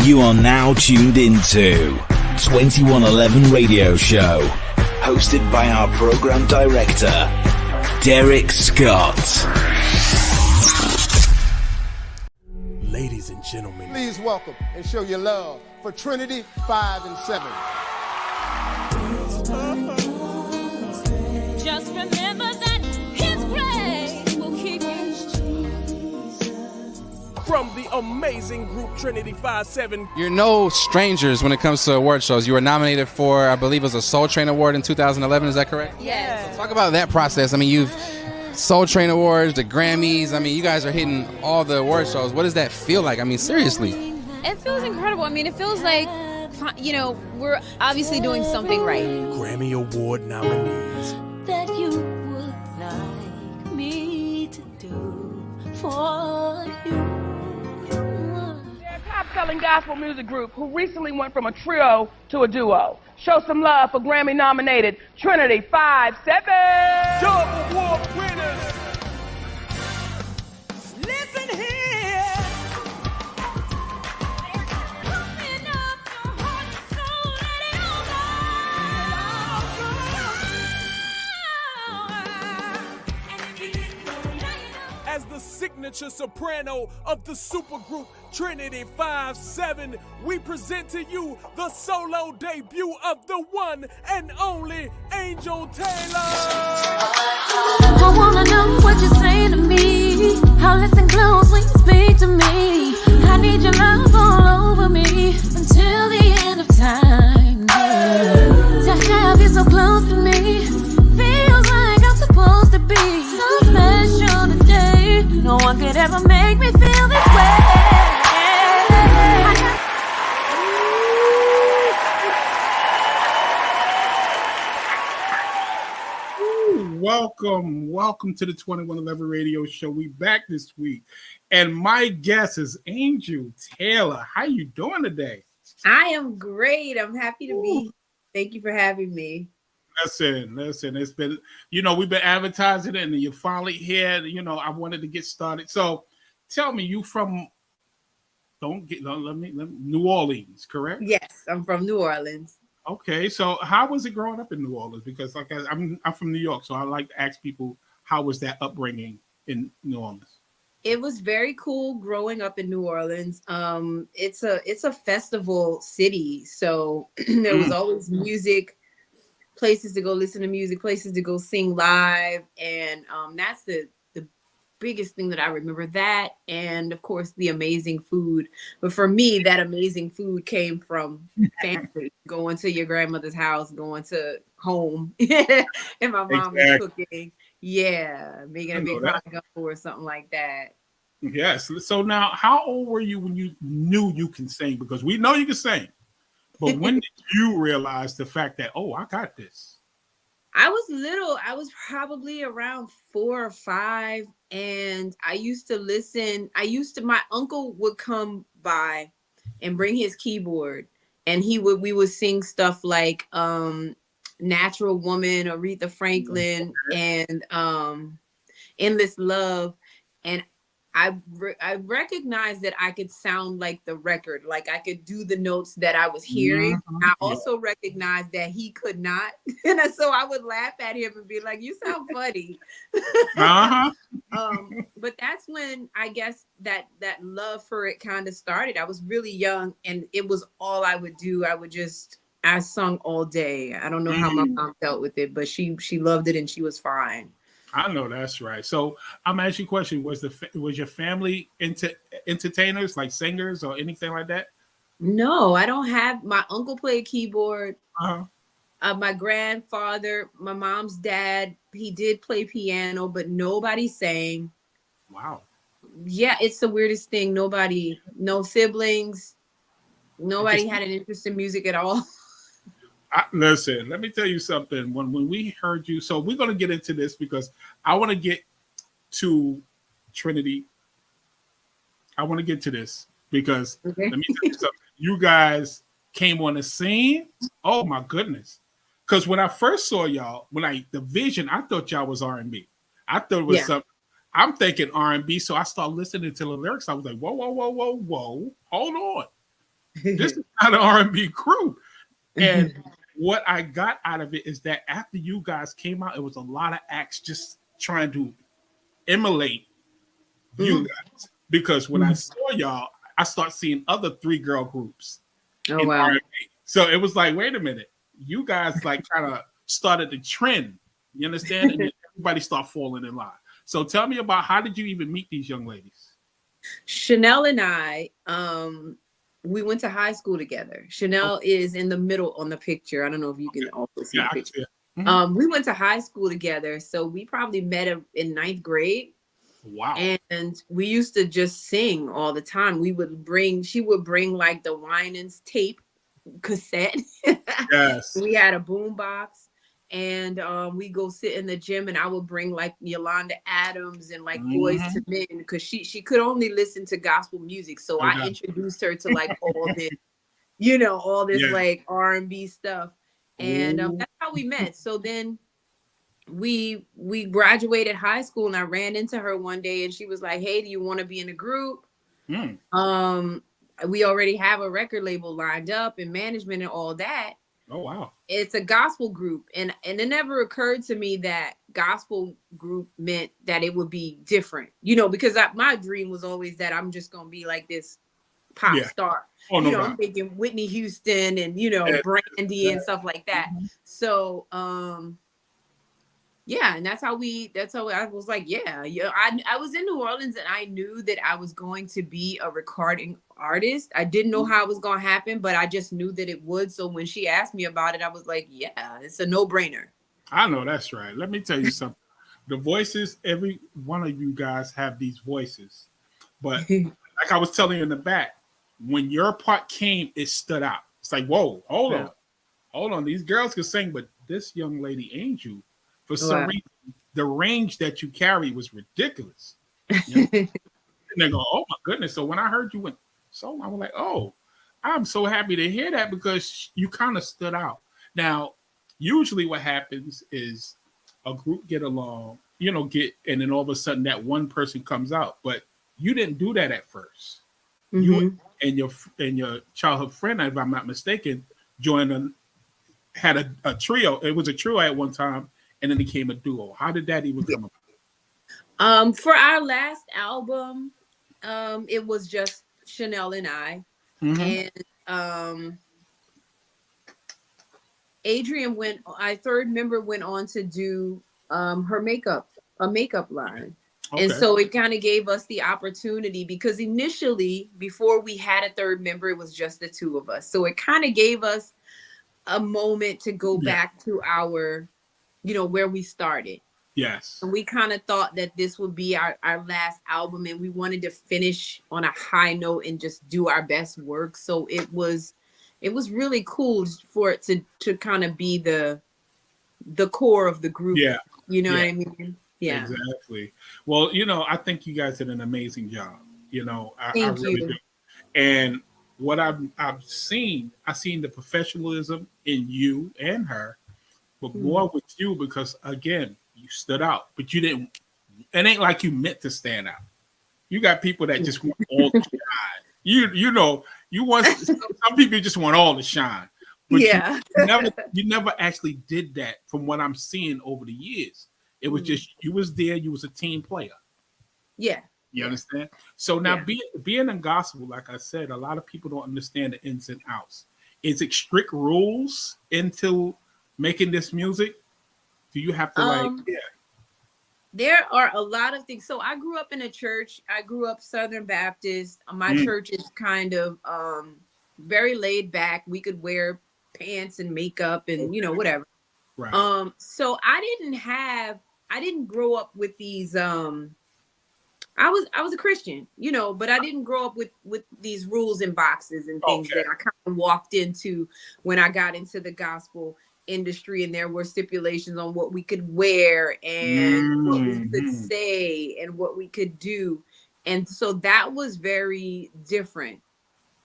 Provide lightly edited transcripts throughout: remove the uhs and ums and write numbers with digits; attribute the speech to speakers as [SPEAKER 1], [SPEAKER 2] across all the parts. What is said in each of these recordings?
[SPEAKER 1] You are now tuned into 2111 Radio Show, hosted by our program director, Derrick Scott.
[SPEAKER 2] Ladies and gentlemen,
[SPEAKER 3] please welcome and show your love for Trinitee 5 and 7.
[SPEAKER 4] Just remember that His grace will keep you.
[SPEAKER 2] from the amazing group Trinitee 5-7.
[SPEAKER 5] You're no strangers when it comes to award shows. You were nominated for, I believe it was a Soul Train Award in 2011, is that correct?
[SPEAKER 4] Yes.
[SPEAKER 5] So talk about that process. I mean, you've Soul Train Awards, the Grammys. I mean, you guys are hitting all the award shows. What does that feel like? I mean, seriously.
[SPEAKER 6] It feels incredible. I mean, it feels like, you know, we're obviously doing something right.
[SPEAKER 2] Grammy Award nominees.
[SPEAKER 4] That you would like me to do for you.
[SPEAKER 7] They're a top-selling gospel music group who recently went from a trio to a duo. Show some love for Grammy-nominated Trinitee 5-7.
[SPEAKER 2] Double award winners.
[SPEAKER 4] Listen here. Open up your heart and soul, let it all go.
[SPEAKER 2] As the signature soprano of the supergroup Trinitee 5-7, we present to you the solo debut of the one and only Angel Taylor.
[SPEAKER 4] I wanna know what you're saying to me. I'll listen close when you speak to me. I need your love all over me until the end of time. To have you so close to me feels like I'm supposed to be so special today. No one could ever make me feel this way.
[SPEAKER 8] Welcome to the 2111 Radio Show. We back this week, and my guest is Angel Taylor. How you doing today?
[SPEAKER 9] I am great. I'm happy to be. Thank you for having me.
[SPEAKER 8] Listen. It's been, we've been advertising it, and you're finally here. I wanted to get started. So, tell me, you from? New Orleans, correct?
[SPEAKER 9] Yes, I'm from New Orleans.
[SPEAKER 8] Okay, so how was it growing up in New Orleans? Because I'm from New York, so I like to ask people, how was that upbringing in New Orleans?
[SPEAKER 9] It was very cool growing up in New Orleans. It's a festival city, so there was always music, places to go listen to music, places to go sing live, and that's the biggest thing that I remember. That, and of course the amazing food. But for me, that amazing food came from family, going to your grandmother's house, going to home, and my mom was cooking. Yeah, making a big pot gumbo or something like that.
[SPEAKER 8] Yes. So now, how old were you when you knew you can sing? Because we know you can sing, but when did you realize the fact that, oh, I got this?
[SPEAKER 9] I was little. I was probably around 4 or 5, and I used to listen. My uncle would come by and bring his keyboard, and we would sing stuff like Natural Woman, Aretha Franklin, and Endless Love. And I recognized that I could sound like the record, like I could do the notes that I was hearing. I also recognized that he could not, and so I would laugh at him and be like, "You sound funny." But that's when I guess that love for it kind of started. I was really young, and it was all I would do. I sung all day. I don't know how my mom dealt with it, but she loved it and she was fine.
[SPEAKER 8] I know that's right. So I'm asking you a question: was your family entertainers, like singers or anything like that?
[SPEAKER 9] No, I don't have. My uncle played keyboard. My grandfather, my mom's dad, he did play piano, but nobody sang.
[SPEAKER 8] Wow.
[SPEAKER 9] Yeah, it's the weirdest thing. No siblings. Nobody had an interest in music at all.
[SPEAKER 8] Listen, let me tell you something. When we heard you, so we're going to get into this because I want to get to Trinitee. I want to get to this because let me tell you something. You guys came on the scene. Oh my goodness. Because when I first saw y'all, the vision, I thought y'all was R&B. I thought it was something. I'm thinking R&B, so I started listening to the lyrics. I was like, whoa, hold on. This is not an R&B group. And what I got out of it is that after you guys came out, it was a lot of acts just trying to emulate you guys. Because when I saw y'all, I start seeing other 3-girl groups.
[SPEAKER 9] Oh, wow.
[SPEAKER 8] R&B. So it was like, wait a minute, you guys like kind of started the trend. You understand? And then everybody start falling in line. So tell me about, how did you even meet these young ladies?
[SPEAKER 9] Chanel and I, we went to high school together. Chanel is in the middle on the picture. I don't know if you can also see the picture. We went to high school together, so we probably met in 9th grade.
[SPEAKER 8] Wow.
[SPEAKER 9] And we used to just sing all the time. She would bring like the Winans tape cassette.
[SPEAKER 8] Yes.
[SPEAKER 9] We had a boom box, and we go sit in the gym, and I would bring like Yolanda Adams and like Boys to Men, because she could only listen to gospel music. So I introduced her to like all this, all this like R&B stuff. And that's how we met. So then we graduated high school, and I ran into her one day, and she was like, "Hey, do you want to be in a group?" We already have a record label lined up and management and all that.
[SPEAKER 8] Oh, wow.
[SPEAKER 9] It's a gospel group. And it never occurred to me that gospel group meant that it would be different, because my dream was always that I'm just going to be like this pop star.
[SPEAKER 8] Oh, no,
[SPEAKER 9] I'm thinking Whitney Houston and, Brandy and stuff like that. So, and that's how I was like, I was in New Orleans, and I knew that I was going to be a recording artist. I didn't know how it was going to happen, but I just knew that it would. So when she asked me about it, I was like, yeah, it's a no-brainer.
[SPEAKER 8] I know that's right. Let me tell you something. The voices, every one of you guys have these voices. But like I was telling you in the back, when your part came, it stood out. It's like, whoa, hold on. These girls can sing, but this young lady, Angel, for some reason, the range that you carry was ridiculous. And they go, oh my goodness. So when I heard you went so, I was like, oh, I'm so happy to hear that, because you kind of stood out. Now, usually what happens is a group get along, and then all of a sudden that one person comes out. But you didn't do that at first. You and your childhood friend, if I'm not mistaken, had a trio. It was a trio at one time, and then it became a duo. How did that even come about?
[SPEAKER 9] For our last album, it was just Chanel and I. And Adrian our third member went on to do her makeup line. Okay. And so it kind of gave us the opportunity, because initially, before we had a third member, it was just the two of us. So it kind of gave us a moment to go back to our, where we started.
[SPEAKER 8] Yes.
[SPEAKER 9] And we kind of thought that this would be our last album, and we wanted to finish on a high note and just do our best work. So it was really cool for it to kind of be the core of the group. Yeah. You know what I mean? Yeah.
[SPEAKER 8] Exactly. Well, I think you guys did an amazing job. I really do. And what I've seen the professionalism in you and her, but more with you, because again, you stood out, but you didn't. It ain't like you meant to stand out. You got people that just want all the shine. You want some people just want all the shine. But you never actually did that. From what I'm seeing over the years, it was just you was there. You was a team player.
[SPEAKER 9] Yeah.
[SPEAKER 8] You understand? So now being in gospel, like I said, a lot of people don't understand the ins and outs. Is it strict rules into making this music? Do you have to
[SPEAKER 9] There are a lot of things. So I grew up in a church. I grew up Southern Baptist. My church is kind of very laid back. We could wear pants and makeup and whatever. Right. So I didn't grow up with these I was a Christian, but I didn't grow up with these rules and boxes and things that I kind of walked into when I got into the gospel industry, and there were stipulations on what we could wear and what we could say and what we could do. And so that was very different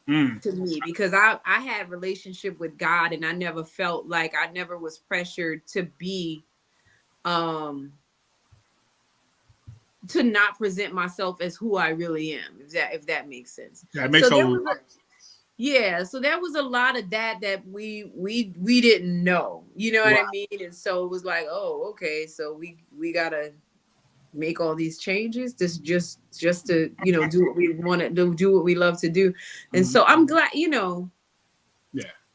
[SPEAKER 9] to me, because I had relationship with God, and I never felt like I never was pressured to be to not present myself as who I really am, if that makes sense.
[SPEAKER 8] Yeah, it makes a lot of sense.
[SPEAKER 9] Yeah, so there was a lot of that we didn't know. You know what I mean? And so it was like, oh, okay, so we gotta make all these changes just to, you know, do what we want to do what we love to do. And so I'm glad, you know,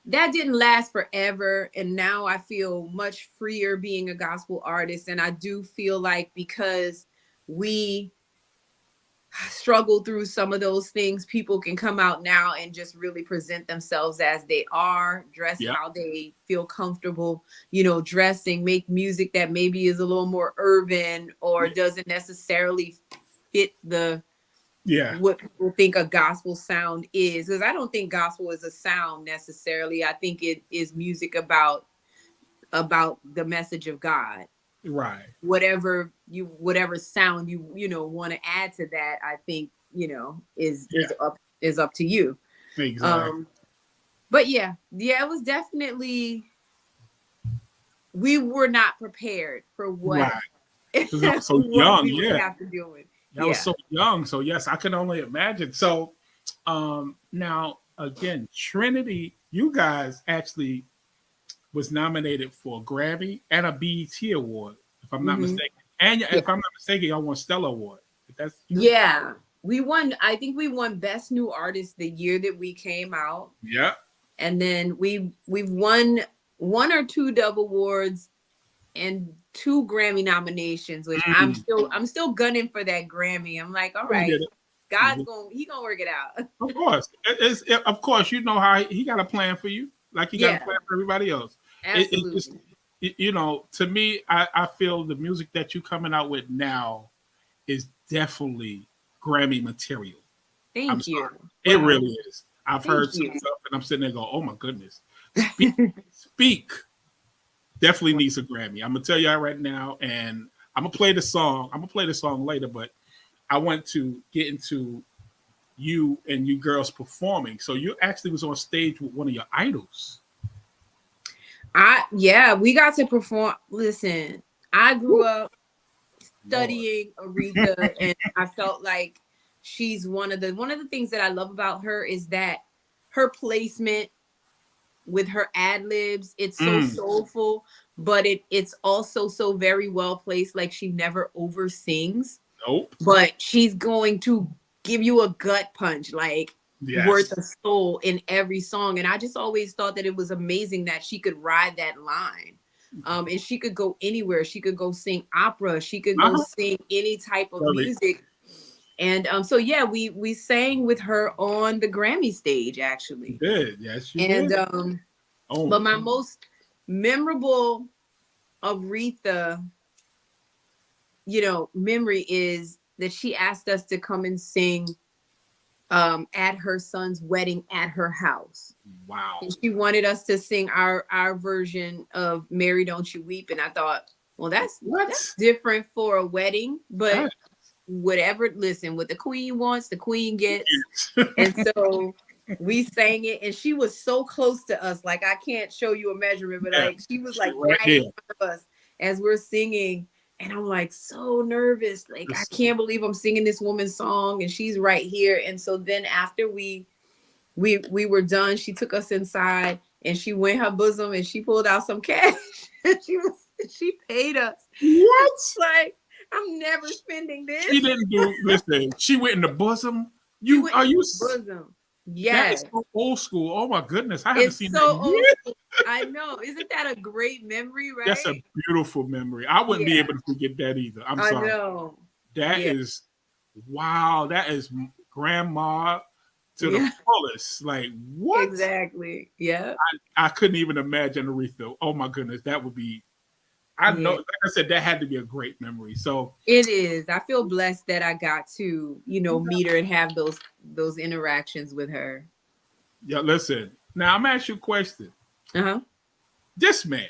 [SPEAKER 9] that didn't last forever, and now I feel much freer being a gospel artist. And I do feel like because we struggle through some of those things, people can come out now and just really present themselves as they are, dress how they feel comfortable, you know, dressing, make music that maybe is a little more urban or doesn't necessarily fit the what people think a gospel sound is. Because I don't think gospel is a sound necessarily. I think it is music about the message of God.
[SPEAKER 8] Right.
[SPEAKER 9] Whatever sound you know want to add to that, I think, you know, is up to you.
[SPEAKER 8] Exactly.
[SPEAKER 9] But yeah, it was definitely, we were not prepared for what
[SPEAKER 8] so young,
[SPEAKER 9] we would have to deal with.
[SPEAKER 8] I was so young, so yes, I can only imagine. So now again, Trinitee, you guys actually was nominated for a Grammy and a BET award, if I'm not mistaken. And if I'm not mistaken, y'all won Stella Award. That's true.
[SPEAKER 9] Yeah, we won. I think we won Best New Artist the year that we came out.
[SPEAKER 8] Yeah,
[SPEAKER 9] and then we've won 1 or 2 Dove Awards and 2 Grammy nominations, which I'm still gunning for that Grammy. I'm like, all right, God's gonna work it out.
[SPEAKER 8] Of course, of course, you know how he got a plan for you, like he got a plan for everybody else.
[SPEAKER 9] Absolutely.
[SPEAKER 8] You know, to me, I feel the music that you're coming out with now is definitely Grammy material.
[SPEAKER 9] Thank you.
[SPEAKER 8] It really is. I've heard some stuff and I'm sitting there going, oh my goodness. Speak definitely needs a Grammy. I'm gonna tell you right now, and I'm gonna play the song. I'm gonna play the song later, but I want to get into you and you girls performing. So you actually was on stage with one of your idols.
[SPEAKER 9] We got to perform. Listen, I grew up studying Aretha, and I felt like she's one of the things that I love about her is that her placement with her ad libs, it's so soulful, but it's also so very well placed. Like she never over sings.
[SPEAKER 8] Nope.
[SPEAKER 9] But she's going to give you a gut punch, like worth of soul in every song. And I just always thought that it was amazing that she could ride that line. And she could go anywhere. She could go sing opera. She could go sing any type of music. And so yeah, we sang with her on the Grammy stage actually.
[SPEAKER 8] You did, yes, you
[SPEAKER 9] did.
[SPEAKER 8] And
[SPEAKER 9] but my most memorable Aretha, you know, memory is that she asked us to come and sing at her son's wedding at her house.
[SPEAKER 8] Wow.
[SPEAKER 9] And she wanted us to sing our version of Mary Don't You Weep. And I thought, well, that's different for a wedding, but whatever, listen, what the queen wants, the queen gets. And so we sang it, and she was so close to us. Like, I can't show you a measurement, but like she was like right in front of us as we're singing. And I'm like so nervous. Like, I can't believe I'm singing this woman's song and she's right here. And so then after we were done, she took us inside and she went in her bosom and she pulled out some cash. she paid us.
[SPEAKER 8] What?
[SPEAKER 9] Like, I'm never spending this.
[SPEAKER 8] She didn't do, listen, she went in the bosom.
[SPEAKER 9] Bosom. Yeah.
[SPEAKER 8] That is so old school. Oh my goodness. I haven't seen that
[SPEAKER 9] old school. I know. Isn't that a great memory, right?
[SPEAKER 8] That's a beautiful memory. I wouldn't be able to forget that either. I'm sorry.
[SPEAKER 9] I know.
[SPEAKER 8] That is, wow. That is grandma to the fullest. Like, what?
[SPEAKER 9] Exactly. Yeah.
[SPEAKER 8] I couldn't even imagine Aretha. Oh my goodness. That would be, I know, like I said, that had to be a great memory. So
[SPEAKER 9] it is. I feel blessed that I got to, you know, meet her and have those interactions with her.
[SPEAKER 8] Yeah, listen. Now I'm gonna ask you a question. This man.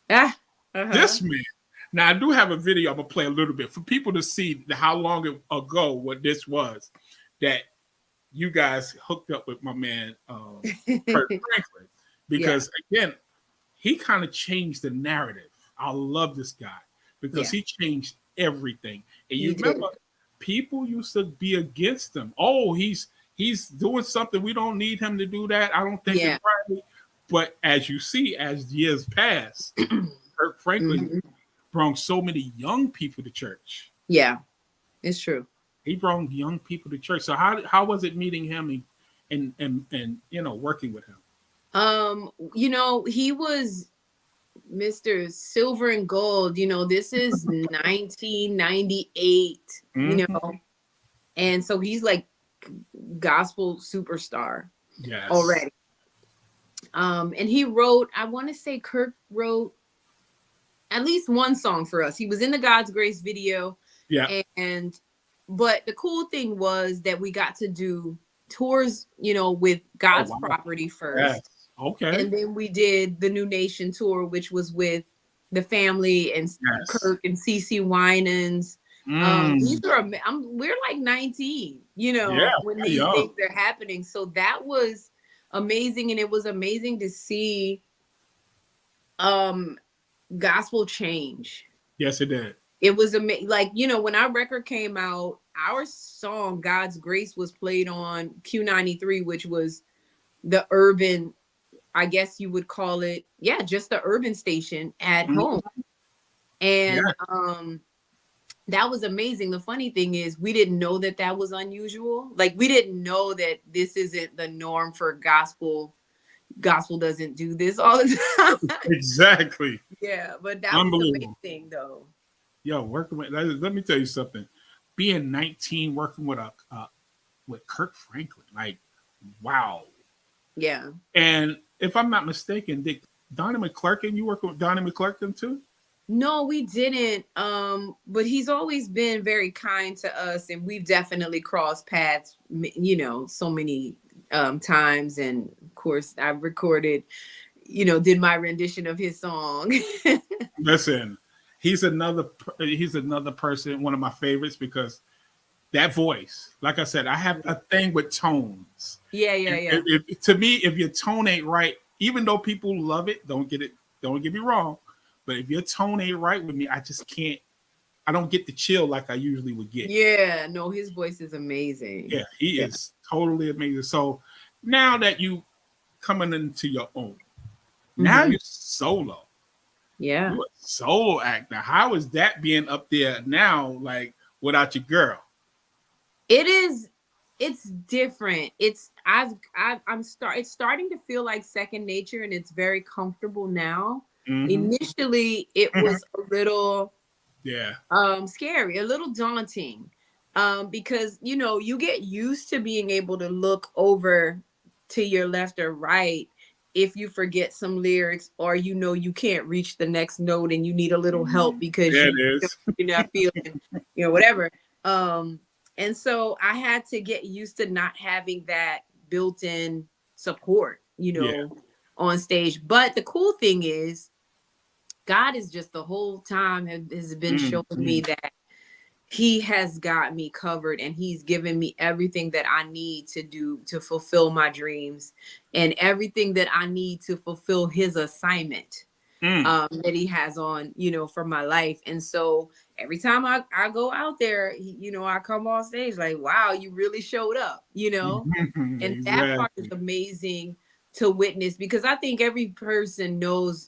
[SPEAKER 8] This man. Now I do have a video I'm gonna play a little bit for people to see how long ago what this was that you guys hooked up with my man Kurt Franklin. Because again, he kind of changed the narrative. I love this guy because he changed everything. And you remember, people used to be against him. Oh, he's He's doing something. We don't need him to do that. I don't think it's right. But as you see, as years pass, Kirk Franklin brought so many young people to church.
[SPEAKER 9] Yeah, it's true.
[SPEAKER 8] He brought young people to church. So how was it meeting him and working with him?
[SPEAKER 9] He was Mr. Silver and Gold. This is 1998. And so he's like gospel superstar already. And he wrote, I want to say Kirk wrote at least one song for us. He was in the God's Grace video. Yeah. But the cool thing was that we got to do tours, with God's property first.
[SPEAKER 8] Yes. Okay.
[SPEAKER 9] And then we did the New Nation tour, which was with the family and Kirk and CeCe Winans. We're like 19, when these things are happening. So that was amazing. And it was amazing to see gospel change.
[SPEAKER 8] Yes, it did.
[SPEAKER 9] It was amazing. Like, when our record came out, our song God's Grace was played on Q93, which was the urban, I guess you would call it, just the urban station at home. And that was amazing. The funny thing is we didn't know that was unusual. Like, we didn't know that this isn't the norm for gospel. Gospel doesn't do this all the time.
[SPEAKER 8] Exactly.
[SPEAKER 9] Yeah, but that was amazing though.
[SPEAKER 8] Yo, working with, let me tell you something. Being 19, working with with Kirk Franklin, like, wow.
[SPEAKER 9] Yeah.
[SPEAKER 8] And if I'm not mistaken, did Donnie McClurkin, you work with Donnie McClurkin too?
[SPEAKER 9] No, we didn't. But he's always been very kind to us, and we've definitely crossed paths, so many times. And of course, I've recorded, did my rendition of his song.
[SPEAKER 8] Listen, he's another person, one of my favorites, because that voice, like I said, I have a thing with tones.
[SPEAKER 9] Yeah.
[SPEAKER 8] To me, if your tone ain't right, even though people love it, don't get me wrong, but if your tone ain't right with me, I just can't. I don't get the chill like I usually would get.
[SPEAKER 9] Yeah, no, his voice is amazing.
[SPEAKER 8] Yeah, he is totally amazing. So now that you coming into your own, now you're solo.
[SPEAKER 9] Yeah,
[SPEAKER 8] you're a solo actor. How is that being up there now, like without your girl?
[SPEAKER 9] It's different. It's starting to feel like second nature, and it's very comfortable now. Initially, it was a little scary, a little daunting, because you get used to being able to look over to your left or right if you forget some lyrics, or you can't reach the next note and you need a little help because you're not feeling whatever. And so I had to get used to not having that built-in support on stage. But the cool thing is, God is just the whole time has been showing me that he has got me covered, and he's given me everything that I need to do to fulfill my dreams, and everything that I need to fulfill his assignment that he has on, for my life. And so every time I go out there, I come on stage like, wow, you really showed up, and that part is amazing to witness, because I think every person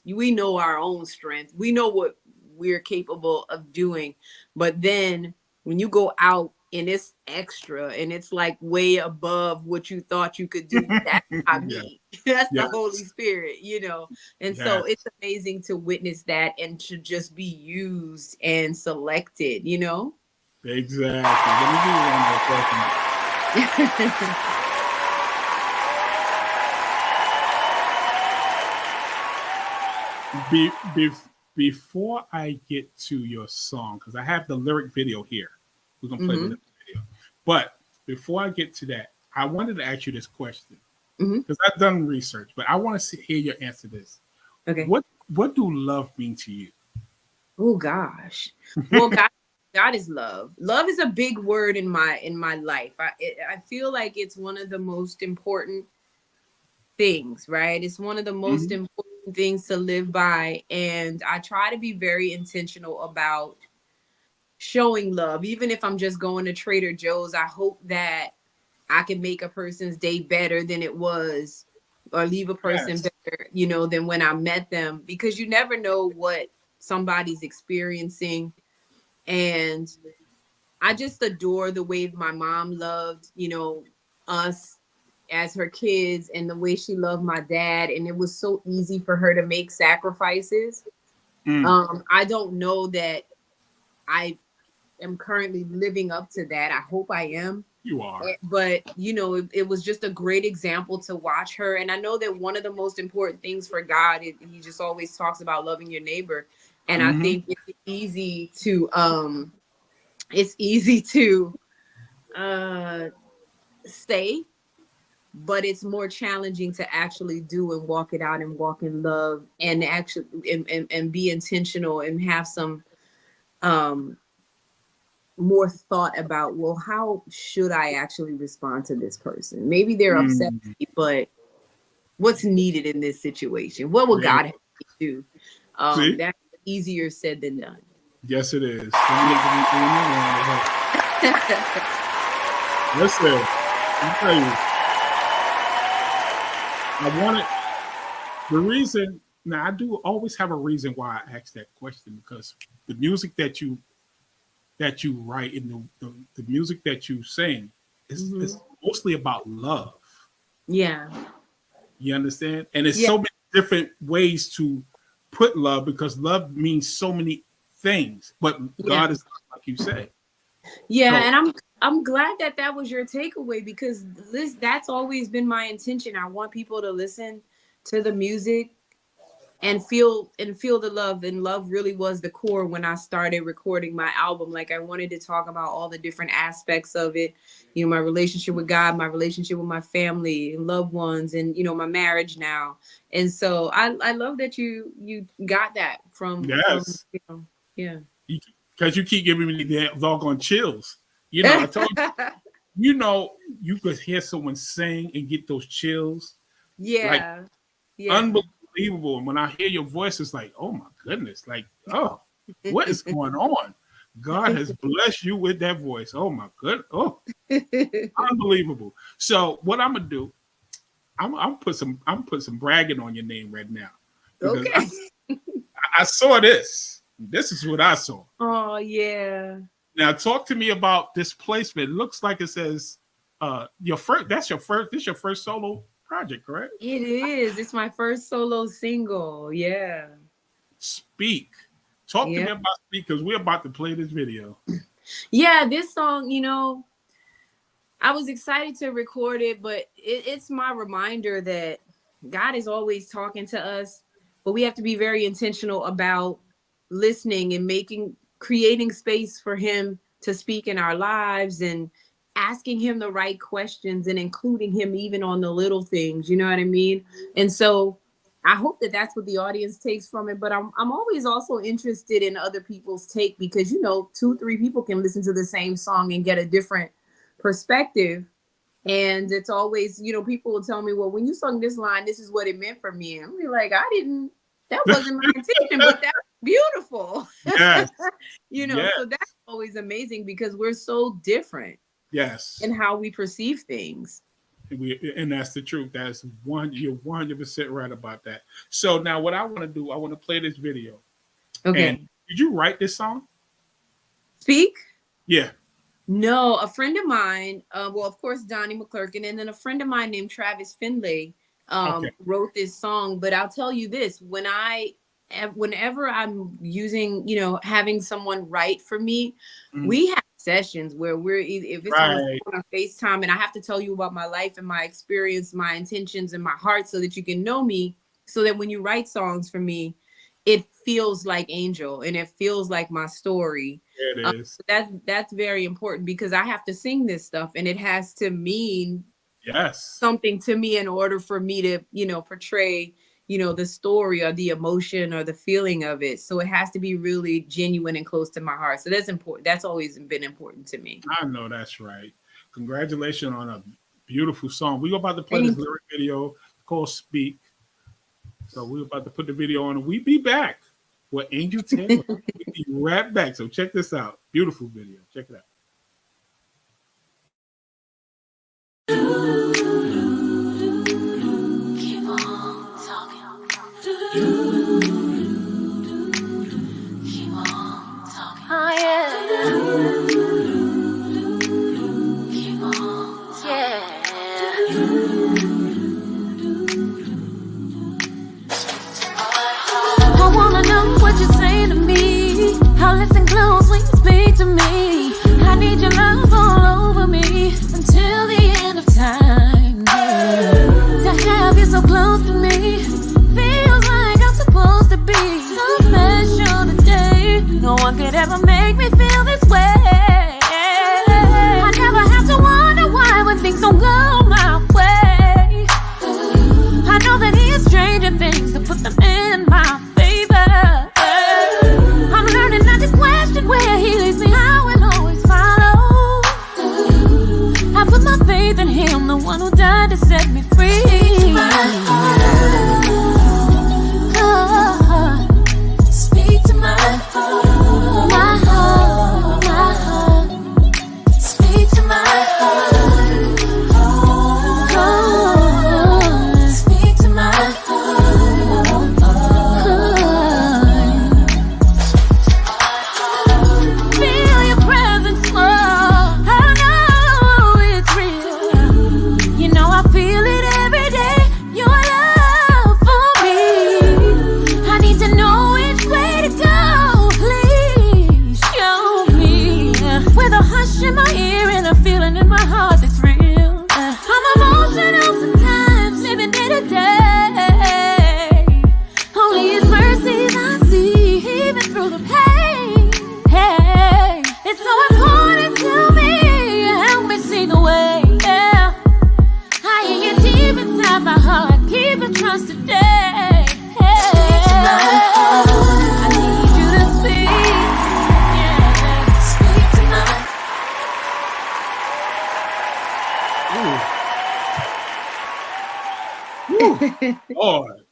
[SPEAKER 9] we know our own strength. We know what we're capable of doing. But then when you go out and it's extra and it's like way above what you thought you could do, that's not me. That's the Holy Spirit, And so it's amazing to witness that and to just be used and selected,
[SPEAKER 8] Exactly. Let me give you one more question. Before I get to your song, because I have the lyric video here. We're going to play the lyric video. But before I get to that, I wanted to ask you this question. Because I've done research, but I want to hear your answer to this.
[SPEAKER 9] Okay.
[SPEAKER 8] What do love mean to you?
[SPEAKER 9] Oh, gosh. Well, God is love. Love is a big word in my life. I feel like it's one of the most important things, right? It's one of the most important things to live by, and I try to be very intentional about showing love. Even if I'm just going to Trader Joe's, I hope that I can make a person's day better than it was, or leave a person better, you know, than when I met them, because you never know what somebody's experiencing. And I just adore the way my mom loved, you know, us as her kids, and the way she loved my dad. And it was so easy for her to make sacrifices. I don't know that I am currently living up to that. I hope I am.
[SPEAKER 8] You are.
[SPEAKER 9] But, you know, it was just a great example to watch her. And I know that one of the most important things for God, he just always talks about loving your neighbor. And I think it's easy to say, but it's more challenging to actually do and walk it out and walk in love, and actually and be intentional, and have some more thought about, well, how should I actually respond to this person? Maybe they're upset with me, but what's needed in this situation? What will God have me do? That's easier said than done.
[SPEAKER 8] Yes, it is. Listen, I'll tell you. I wanted the reason. Now, I do always have a reason why I ask that question, because the music that you write and the music that you sing is mostly about love.
[SPEAKER 9] Yeah.
[SPEAKER 8] You understand? And it's so many different ways to put love, because love means so many things. But God is like you say.
[SPEAKER 9] Yeah, and I'm glad that was your takeaway, because that's always been my intention. I want people to listen to the music and feel the love. And love really was the core when I started recording my album. Like, I wanted to talk about all the different aspects of it, you know, my relationship with God, my relationship with my family and loved ones, and, you know, my marriage now. And so I love that you got that from you know,
[SPEAKER 8] because you keep giving me the doggone chills. You know, I told you, you know, you could hear someone sing and get those chills.
[SPEAKER 9] Yeah.
[SPEAKER 8] Like, unbelievable. And when I hear your voice, it's like, oh my goodness, like, oh, what is going on? God has blessed you with that voice. Oh my goodness. Oh, unbelievable. So what I'm gonna do, I'm put some bragging on your name right now.
[SPEAKER 9] Okay.
[SPEAKER 8] I saw this. This is what I saw.
[SPEAKER 9] Oh yeah.
[SPEAKER 8] Now talk to me about this placement. It looks like it says this your first solo project, correct?
[SPEAKER 9] It is. It's my first solo single. Yeah.
[SPEAKER 8] Speak. Talk to me about Speak, because we're about to play this video.
[SPEAKER 9] Yeah, this song, you know, I was excited to record it, but it's my reminder that God is always talking to us, but we have to be very intentional about listening and creating space for him to speak in our lives, and asking him the right questions, and including him even on the little things, you know what I mean? And so I hope that that's what the audience takes from it, but I'm always also interested in other people's take, because, you know, 2-3 people can listen to the same song and get a different perspective. And it's always, you know, people will tell me, well, when you sung this line, this is what it meant for me. And I'm like, that wasn't my intention, but that's beautiful.
[SPEAKER 8] Yes.
[SPEAKER 9] You know, so that's always amazing, because we're so different.
[SPEAKER 8] Yes.
[SPEAKER 9] In how we perceive things.
[SPEAKER 8] And that's the truth. You're 100% right about that. So now what I want to do, I want to play this video.
[SPEAKER 9] Okay.
[SPEAKER 8] And did you write this song?
[SPEAKER 9] Speak?
[SPEAKER 8] Yeah.
[SPEAKER 9] No, a friend of mine, well, of course, Donnie McClurkin, and then a friend of mine named Travis Finlay wrote this song. But I'll tell you this, whenever I'm using, you know, having someone write for me, we have sessions where if it's on FaceTime, and I have to tell you about my life and my experience, my intentions and my heart, so that you can know me, so that when you write songs for me, it feels like Angel and it feels like my story.
[SPEAKER 8] It is.
[SPEAKER 9] That's very important, because I have to sing this stuff, and it has to mean something to me in order for me to, you know, portray, you know, the story or the emotion or the feeling of it. So it has to be really genuine and close to my heart. So that's important. That's always been important to me.
[SPEAKER 8] I know that's right. Congratulations on a beautiful song. We're about to play this lyric video called Speak. So we're about to put the video on, and we'll be back with Angel Taylor. We'll be right back. So check this out. Beautiful video. Check it out.
[SPEAKER 4] Oh yeah. I wanna know what you're saying to me. I'll listen close when you speak to me. I need your love all over me until the end of time. To have you so close to me feels like I'm supposed to be so special today. No one could ever make me feel this way. I never have to wonder why when things don't go my way. I know that he is stranger things to put them in my favor. I'm learning not to question where he leads me. I will always follow. I put my faith in him, the one who died to set me free. Speak to my heart. My heart, my heart. Speak to my heart. Speak to my heart. Feel your presence more. I know it's real. You know I feel it every day. Your love for me. I need to know which way to go. Please show me. With a hush in my ear and a feeling in my heart that's real. I'm emotional sometimes, living day to day. Only his mercies I see, even through the pain. Hey, it's so important to me. Help me see the way. Yeah, I hear you deep inside my heart. Keep it trust today. Hey, I need you to speak. Yeah, speak to my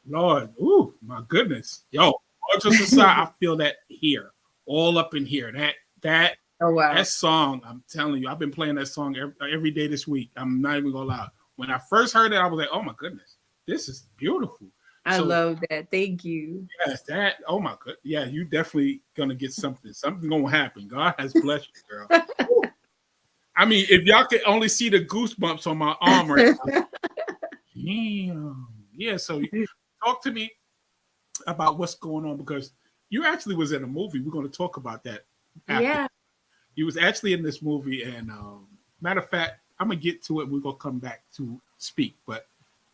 [SPEAKER 8] Lord. Ooh, my goodness. Yo, all just aside, I feel that here, all up in here. That
[SPEAKER 9] Oh wow.
[SPEAKER 8] that song, I'm telling you, I've been playing that song every day this week. I'm not even gonna lie. When I first heard it, I was like, oh my goodness, this is beautiful.
[SPEAKER 9] I love that. Thank you.
[SPEAKER 8] Yes, that. Oh my god. Yeah, you definitely gonna get something. Something gonna happen. God has blessed you, girl. Woo. I mean, if y'all could only see the goosebumps on my arm right now. Damn. Yeah. So talk to me about what's going on, because you actually was in a movie. We're going to talk about that. After.
[SPEAKER 9] Yeah.
[SPEAKER 8] You was actually in this movie, and matter of fact, I'm gonna get to it. We're gonna come back to speak. But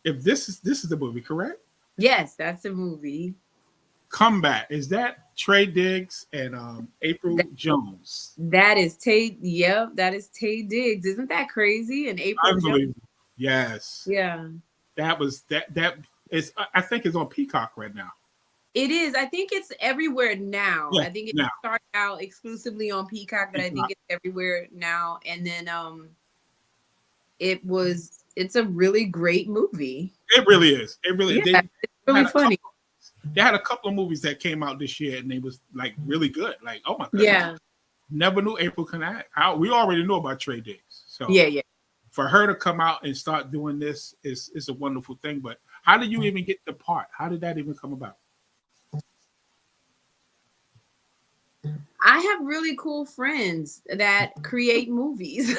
[SPEAKER 8] if this is the movie, correct?
[SPEAKER 9] Yes, that's a movie.
[SPEAKER 8] Comeback. Is that Taye Diggs and Apryl Jones?
[SPEAKER 9] That is Taye. Yep, that is Taye Diggs. Isn't that crazy? And Apryl Jones.
[SPEAKER 8] Unbelievable. Yes.
[SPEAKER 9] Yeah.
[SPEAKER 8] That was that is, I think it's on Peacock right now.
[SPEAKER 9] It is. I think it's everywhere now.
[SPEAKER 8] Yeah,
[SPEAKER 9] I think it
[SPEAKER 8] now.
[SPEAKER 9] started out exclusively on Peacock, but I think it's everywhere now. And then it's a really great movie.
[SPEAKER 8] It really is. It really
[SPEAKER 9] Yeah, it's really funny.
[SPEAKER 8] They had a couple of movies that came out this year, and they was like really good. Like, oh my goodness.
[SPEAKER 9] Yeah.
[SPEAKER 8] Never knew Apryl can act. We already knew about Taye Diggs. So
[SPEAKER 9] Yeah.
[SPEAKER 8] for her to come out and start doing this is a wonderful thing. But how did you even get the part? How did that even come about?
[SPEAKER 9] I have really cool friends that create movies.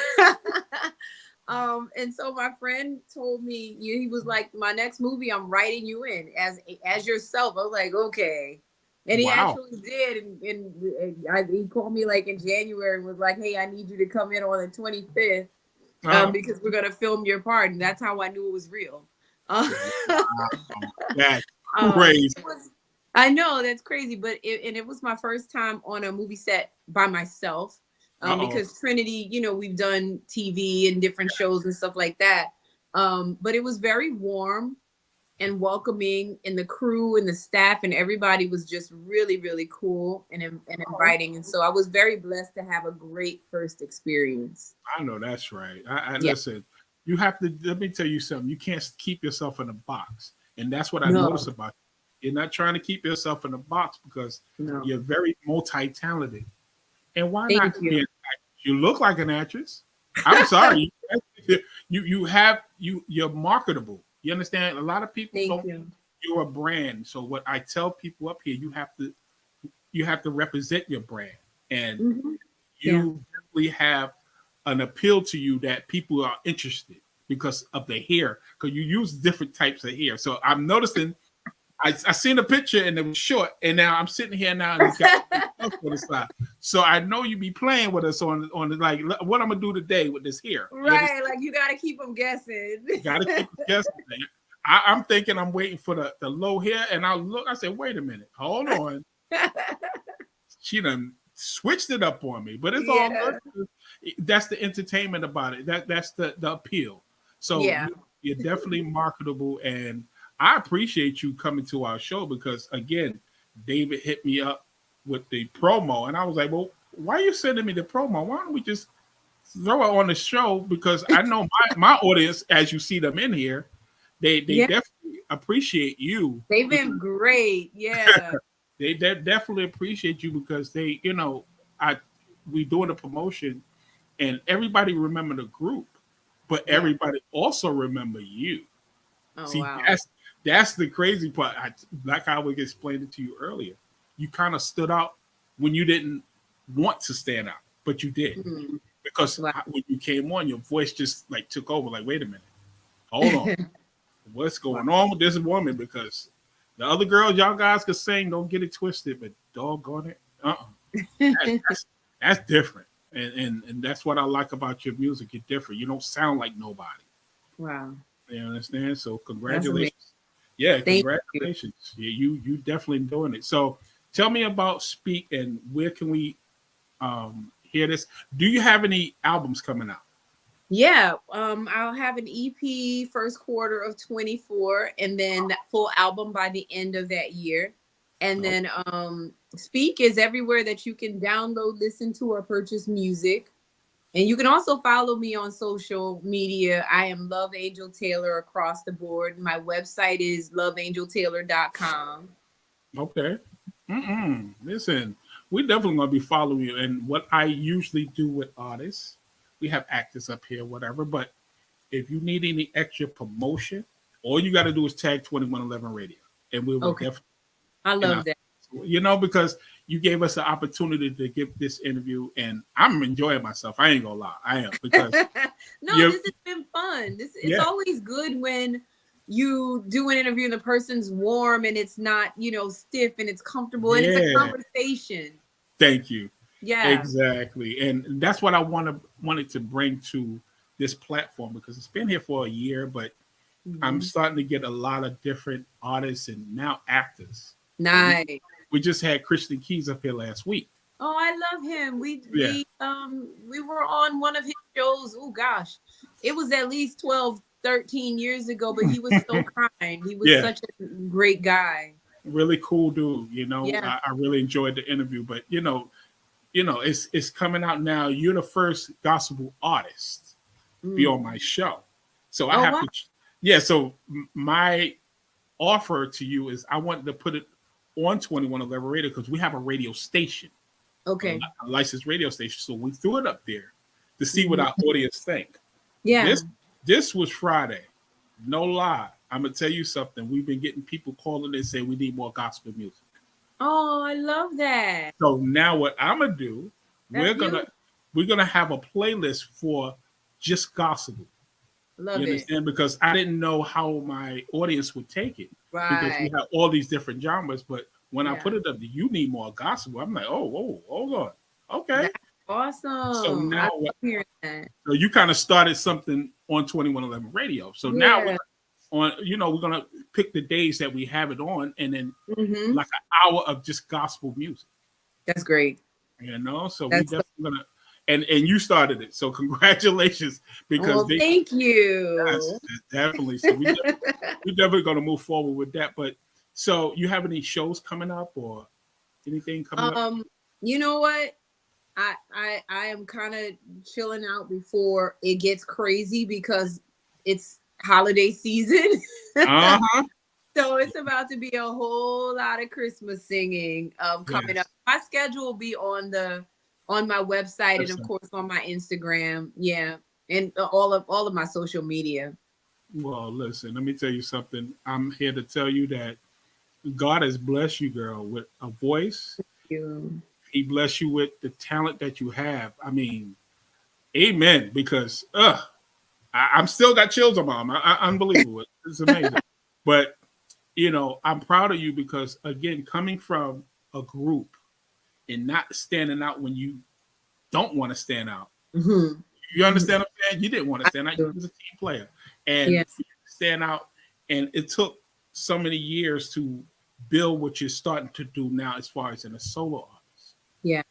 [SPEAKER 9] And so my friend told me, he was like, my next movie, I'm writing you in as yourself. I was like, okay. And he actually did. And he called me like in January and was like, hey, I need you to come in on the 25th because we're going to film your part. And that's how I knew it was real.
[SPEAKER 8] That's crazy.
[SPEAKER 9] I know, that's crazy. But it was my first time on a movie set by myself. Because Trinitee, we've done TV and different shows and stuff like that. But it was very warm and welcoming, and the crew and the staff and everybody was just really, really cool and inviting. And so I was very blessed to have a great first experience.
[SPEAKER 8] I know that's right. Listen, you have to, let me tell you something. You can't keep yourself in a box. And that's what I noticed about you. You're not trying to keep yourself in a box because you're very multi-talented. And why not? You look like an actress. I'm sorry. you're marketable. You understand? A lot of people
[SPEAKER 9] Thank
[SPEAKER 8] don't.
[SPEAKER 9] you.
[SPEAKER 8] You're a brand. So what I tell people up here, you have to represent your brand, and you definitely have an appeal to you that people are interested because of the hair, because you use different types of hair. So I'm noticing. I seen a picture and it was short, and now I'm sitting here now and you got on the side. So I know you be playing with us on the, like, what I'm gonna do today with this hair.
[SPEAKER 9] Right, like you gotta keep them guessing.
[SPEAKER 8] Gotta keep them guessing. I'm thinking I'm waiting for the low hair, and I said, wait a minute, hold on. She done switched it up on me, but it's all good. That's the entertainment about it. That's the appeal. So you're definitely marketable, and I appreciate you coming to our show because, again, David hit me up with the promo, and I was like, well, why are you sending me the promo? Why don't we just throw it on the show? Because I know my audience, as you see them in here, they definitely appreciate you.
[SPEAKER 9] They've been great. Yeah.
[SPEAKER 8] They definitely appreciate you because they, we doing a promotion, and everybody remember the group, but everybody also remember you.
[SPEAKER 9] Oh,
[SPEAKER 8] See,
[SPEAKER 9] wow.
[SPEAKER 8] That's the crazy part. Like I was explained it to you earlier. You kind of stood out when you didn't want to stand out, but you did. Because when you came on, your voice just like took over. Like, wait a minute, hold on, what's going on with this woman? Because the other girls, y'all guys could sing, don't get it twisted, but doggone it, that's different. And that's what I like about your music. You're different. You don't sound like nobody.
[SPEAKER 9] Wow.
[SPEAKER 8] You understand? So congratulations. Yeah, congratulations. You definitely doing it. So tell me about Speak and where can we hear this? Do you have any albums coming out?
[SPEAKER 9] Yeah, I'll have an EP first quarter of 24, and then that full album by the end of that year. And then Speak is everywhere that you can download, listen to, or purchase music. And you can also follow me on social media. I am Love Angel Taylor across the board. My website is loveangeltaylor.com.
[SPEAKER 8] Okay. Listen, we definitely gonna be following you. And what I usually do with artists, we have actors up here, whatever. But if you need any extra promotion, all you got to do is tag 2111 Radio, and we will definitely.
[SPEAKER 9] I love that.
[SPEAKER 8] Because you gave us the opportunity to give this interview, and I'm enjoying myself. I ain't gonna lie, I am, because
[SPEAKER 9] this has been fun. It's always good when you do an interview and the person's warm and it's not, stiff, and it's comfortable and it's a conversation.
[SPEAKER 8] Thank you.
[SPEAKER 9] Yeah,
[SPEAKER 8] exactly, and that's what I wanted to bring to this platform, because it's been here for a year, but I'm starting to get a lot of different artists and now actors.
[SPEAKER 9] Nice.
[SPEAKER 8] We just had Christian Keys up here last week.
[SPEAKER 9] Oh, I love him. We were on one of his shows. Oh gosh, it was at least 12, 13 years ago, but he was so kind. He was such a great guy. Really
[SPEAKER 8] cool dude. I really enjoyed the interview, but it's coming out now. You're the first gospel artist to be on my show. So I have to, so my offer to you is I wanted to put it on 2111 Radio because we have a radio station.
[SPEAKER 9] Okay.
[SPEAKER 8] A licensed radio station. So we threw it up there to see what our audience think.
[SPEAKER 9] Yeah.
[SPEAKER 8] This was Friday. No lie. I'm gonna tell you something. We've been getting people calling and saying we need more gospel music.
[SPEAKER 9] Oh, I love that.
[SPEAKER 8] So now what I'm gonna do, we're gonna have a playlist for just gospel.
[SPEAKER 9] Love
[SPEAKER 8] you understand? Because I didn't know how my audience would take it.
[SPEAKER 9] Right.
[SPEAKER 8] Because we have all these different genres, but when I put it up, you need more gospel. I'm like, hold on. Okay.
[SPEAKER 9] That's awesome.
[SPEAKER 8] So now
[SPEAKER 9] that.
[SPEAKER 8] So you kind of started something on 2111 Radio. So now we're gonna pick the days that we have it on, and then like an hour of just gospel music.
[SPEAKER 9] That's great.
[SPEAKER 8] So we definitely gonna. And you started it, so congratulations! Because
[SPEAKER 9] thank you.
[SPEAKER 8] Yes, definitely. So we definitely going to move forward with that. But so, you have any shows coming up or anything coming up?
[SPEAKER 9] You know what? I am kind of chilling out before it gets crazy because it's holiday season. So it's about to be a whole lot of Christmas singing coming up. My schedule will be on my website and of course on my Instagram. Yeah. and all of my social media.
[SPEAKER 8] Well, listen, let me tell you something. I'm here to tell you that God has blessed you, girl, with a voice.
[SPEAKER 9] You.
[SPEAKER 8] He blessed you with the talent that you have. I mean, amen. Because I'm still got chills on my arm. Unbelievable. It's amazing. But you know, I'm proud of you because again, coming from a group and not standing out when you don't want to stand out.
[SPEAKER 9] Mm-hmm.
[SPEAKER 8] You understand what I'm saying? You didn't want to stand out. You
[SPEAKER 9] do.
[SPEAKER 8] was a team player. And
[SPEAKER 9] Yes.
[SPEAKER 8] for you to stand out, and it took so many years to build what you're starting to do now as far as in a solo artist.
[SPEAKER 9] Yeah.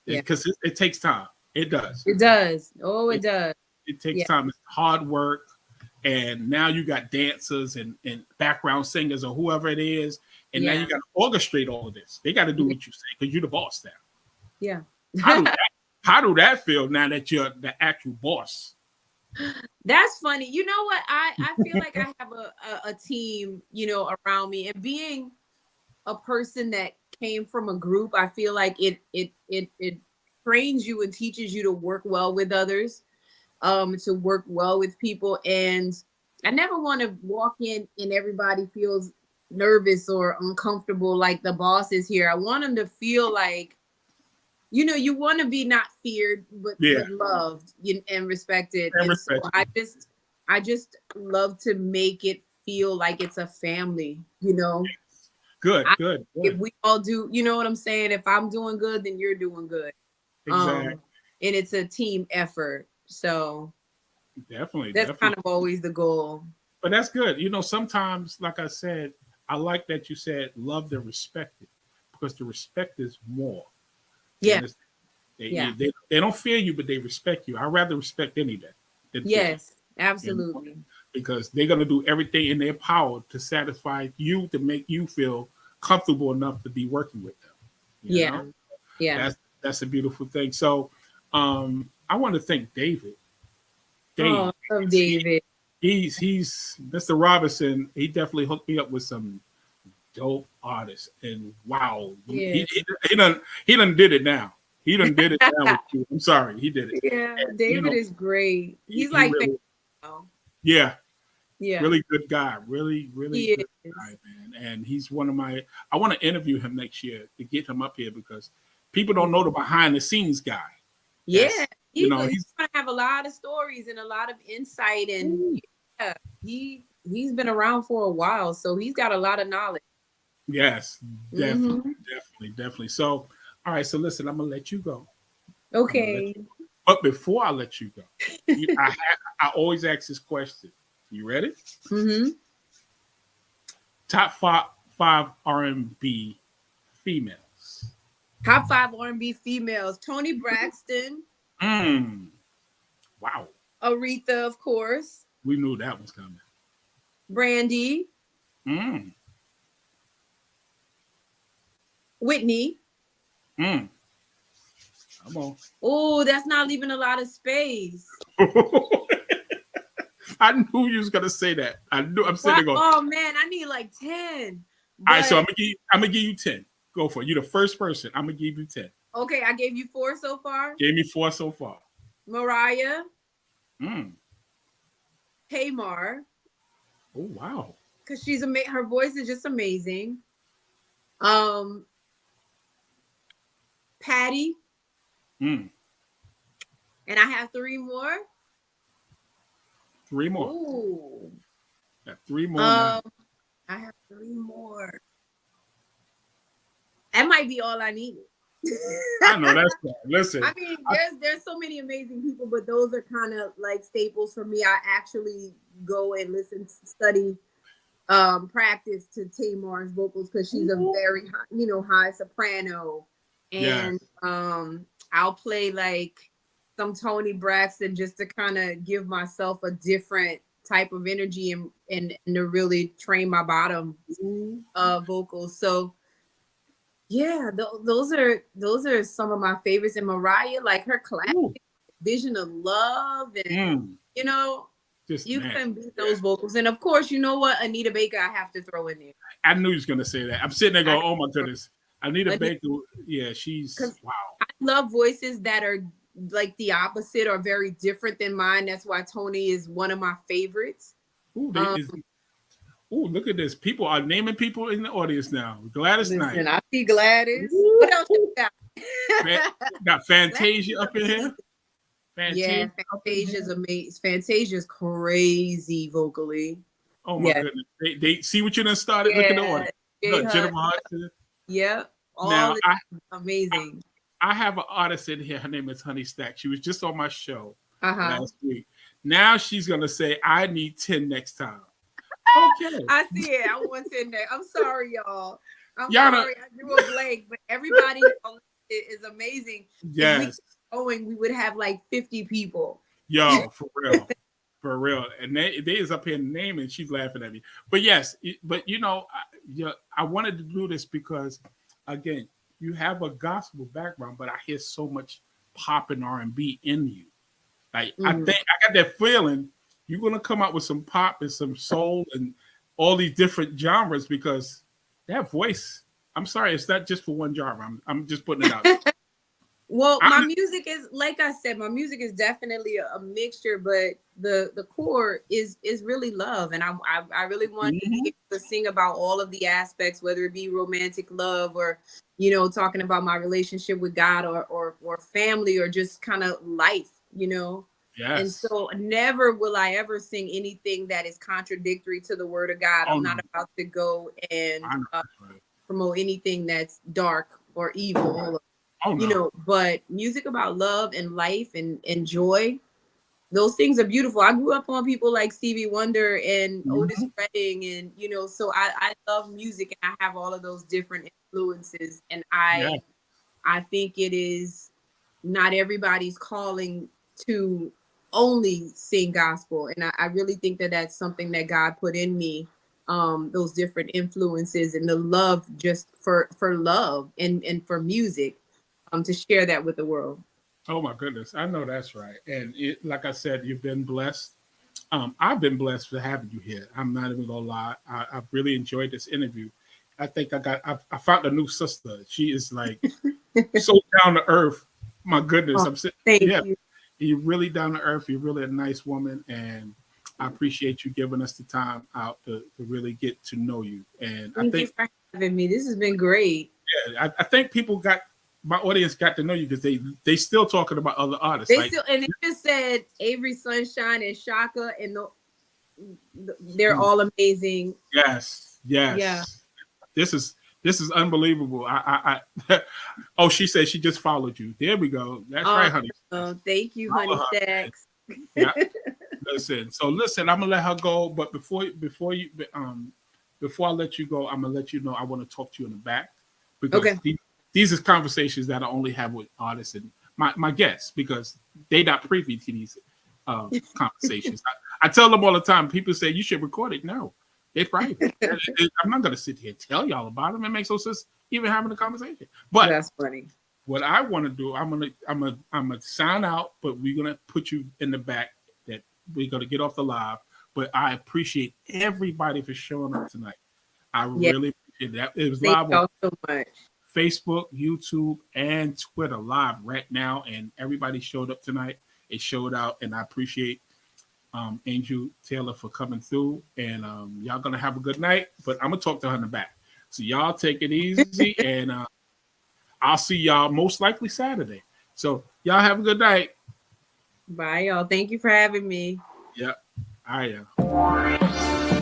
[SPEAKER 9] Yeah.
[SPEAKER 8] Because it takes time. It does.
[SPEAKER 9] It does. Oh, it does.
[SPEAKER 8] It takes time. It's hard work. And now you got dancers and background singers or whoever it is. And now you got to orchestrate all of this. They got to do what you say because you're the boss now.
[SPEAKER 9] Yeah.
[SPEAKER 8] How do that feel now that you're the actual boss?
[SPEAKER 9] That's funny. You know what? I feel like I have a team, you know, around me, and being a person that came from a group, I feel like it trains you and teaches you to work well with others, to work well with people. And I never want to walk in and everybody feels nervous or uncomfortable like the boss is here. I want them to feel like, you know, you want to be not feared, but loved and respected. And so I just love to make it feel like it's a family, you know.
[SPEAKER 8] Good.
[SPEAKER 9] If we all do, you know what I'm saying? If I'm doing good, then you're doing good.
[SPEAKER 8] Exactly.
[SPEAKER 9] And it's a team effort. So
[SPEAKER 8] definitely.
[SPEAKER 9] Kind of always the goal.
[SPEAKER 8] But that's good. You know, sometimes, like I said, I like that you said love and respect it, because the respect is more.
[SPEAKER 9] Yeah.
[SPEAKER 8] They don't fear you, but they respect you. I'd rather respect any day.
[SPEAKER 9] Yes, absolutely.
[SPEAKER 8] Because they're going to do everything in their power to satisfy you, to make you feel comfortable enough to be working with them. You know?
[SPEAKER 9] Yeah.
[SPEAKER 8] That's a beautiful thing. So I want to thank David.
[SPEAKER 9] Oh, I love David.
[SPEAKER 8] He's Mr. Robinson. He definitely hooked me up with some dope artists. And wow, he done did it now. He done did it now with you. I'm sorry, he did it.
[SPEAKER 9] Yeah,
[SPEAKER 8] and,
[SPEAKER 9] David is great. He's like,
[SPEAKER 8] really, really good guy. Really good guy, man. And he's one of my. I want to interview him next year to get him up here because people don't know the behind the scenes guy.
[SPEAKER 9] Yeah,
[SPEAKER 8] he's
[SPEAKER 9] going to have a lot of stories and a lot of insight, and he's been around for a while, so he's got a lot of knowledge.
[SPEAKER 8] Yes, definitely. So, all right. So listen, I'm gonna let you go.
[SPEAKER 9] Okay.
[SPEAKER 8] But before I let you go, I always ask this question. You ready?
[SPEAKER 9] Mm-hmm.
[SPEAKER 8] Top five R&B females.
[SPEAKER 9] Top 5 R&B females. Toni Braxton.
[SPEAKER 8] Wow.
[SPEAKER 9] Aretha, of course.
[SPEAKER 8] We knew that was coming.
[SPEAKER 9] Brandy. Whitney.
[SPEAKER 8] Come on.
[SPEAKER 9] Oh, that's not leaving a lot of space.
[SPEAKER 8] I knew you was gonna say that. I'm sitting there going,
[SPEAKER 9] oh man, I need like 10.
[SPEAKER 8] All right, so I'm gonna give you 10. Go for it. You're the first person. I'm gonna give you 10.
[SPEAKER 9] Okay, I gave you 4 so far.
[SPEAKER 8] Gave me 4 so far.
[SPEAKER 9] Mariah. Tamar.
[SPEAKER 8] Oh wow.
[SPEAKER 9] Because her voice is just amazing. Patty. And I have 3 more.
[SPEAKER 8] 3 more.
[SPEAKER 9] Ooh.
[SPEAKER 8] Got 3 more. Now.
[SPEAKER 9] I have 3 more. That might be all I need.
[SPEAKER 8] I know that's right. Listen.
[SPEAKER 9] I mean, there's so many amazing people, but those are kind of like staples for me. I actually go and study, practice to Tamar's vocals because she's a very high soprano, and I'll play like some Toni Braxton just to kind of give myself a different type of energy and to really train my bottom vocals. So yeah, those are some of my favorites. And Mariah, like her classic Vision of Love, and you can beat those vocals. And of course, you know what, Anita Baker, I have to throw in there.
[SPEAKER 8] I knew he was gonna say that. I'm sitting there going, oh my goodness, Anita Baker. Yeah, she's wow.
[SPEAKER 9] I love voices that are like the opposite or very different than mine. That's why Tony is one of my favorites.
[SPEAKER 8] Ooh, look at this. People are naming people in the audience now. Gladys Knight.
[SPEAKER 9] And I see Gladys. What else you got?
[SPEAKER 8] Got Fantasia up in here.
[SPEAKER 9] Yeah, Fantasia's amazing. Fantasia's crazy vocally.
[SPEAKER 8] Oh my goodness. They see what you done started. Look at the audience. Look, Jennifer Hudson.
[SPEAKER 9] Yep.
[SPEAKER 8] Now,
[SPEAKER 9] amazing.
[SPEAKER 8] I have an artist in here. Her name is Honey Stack. She was just on my show last week. Now she's gonna say, "I need 10 next time." Okay.
[SPEAKER 9] I see it. I want 10 next. I'm sorry, y'all. I'm sorry. I drew a blank, but everybody is amazing.
[SPEAKER 8] Yes.
[SPEAKER 9] We would have like 50 people.
[SPEAKER 8] Yo, for real. For real. And they is up here naming, she's laughing at me. But yes, but you know, I wanted to do this because, again, you have a gospel background, but I hear so much pop and R&B in you. Like, I think I got that feeling you're going to come out with some pop and some soul and all these different genres because that voice, I'm sorry, it's not just for one genre. I'm just putting it out.
[SPEAKER 9] Well, my music is, like I said, my music is definitely a mixture, but the core is really love. And I really want to sing about all of the aspects, whether it be romantic love or, you know, talking about my relationship with God or family or just kind of life, you know. Yes. And so never will I ever sing anything that is contradictory to the word of God. I'm not about to go and promote anything that's dark or evil. You know, but music about love and life and joy, those things are beautiful. I grew up on people like Stevie Wonder and Otis Redding, and you know, so I love music and I have all of those different influences. And I think it is not everybody's calling to only sing gospel, and I really think that that's something that God put in me. Those different influences and the love just for love and for music. To share that with the world.
[SPEAKER 8] Oh my goodness, I know that's right. And like I said, you've been blessed. I've been blessed for having you here. I'm not even gonna lie. I've really enjoyed this interview. I think I found a new sister. She is like so down to earth. My goodness, I'm sitting.
[SPEAKER 9] Thank you.
[SPEAKER 8] You're really down to earth. You're really a nice woman, and I appreciate you giving us the time out to really get to know you. And
[SPEAKER 9] Thank you for having me. This has been great.
[SPEAKER 8] Yeah, I think my audience got to know you because they still talking about other artists.
[SPEAKER 9] And it just said Avery Sunshine and Shaka, and they're all amazing.
[SPEAKER 8] Yes. Yeah. This is unbelievable. Oh, she said she just followed you. There we go. That's right, honey.
[SPEAKER 9] Oh, thank you, honey stacks.
[SPEAKER 8] Yeah. Listen, I'm gonna let her go, but before I let you go, I'm gonna let you know I want to talk to you in the back because these are conversations that I only have with artists and my guests because they're not privy to these conversations. I tell them all the time. People say you should record it. No, it's private. I'm not gonna sit here and tell y'all about them. It makes no sense even having a conversation. But
[SPEAKER 9] that's funny.
[SPEAKER 8] What I want to do, I'm gonna sign out, but we're gonna put you in the back. That we're gonna get off the live. But I appreciate everybody for showing up tonight. I really appreciate that. It was live on
[SPEAKER 9] so much.
[SPEAKER 8] Facebook, YouTube, and Twitter live right now, and everybody showed up tonight. It showed out, and I appreciate Angel Taylor for coming through. And y'all gonna have a good night. But I'm gonna talk to her in the back. So y'all take it easy, and I'll see y'all most likely Saturday. So y'all have a good night.
[SPEAKER 9] Bye, y'all. Thank you for having me.
[SPEAKER 8] Yep. I am.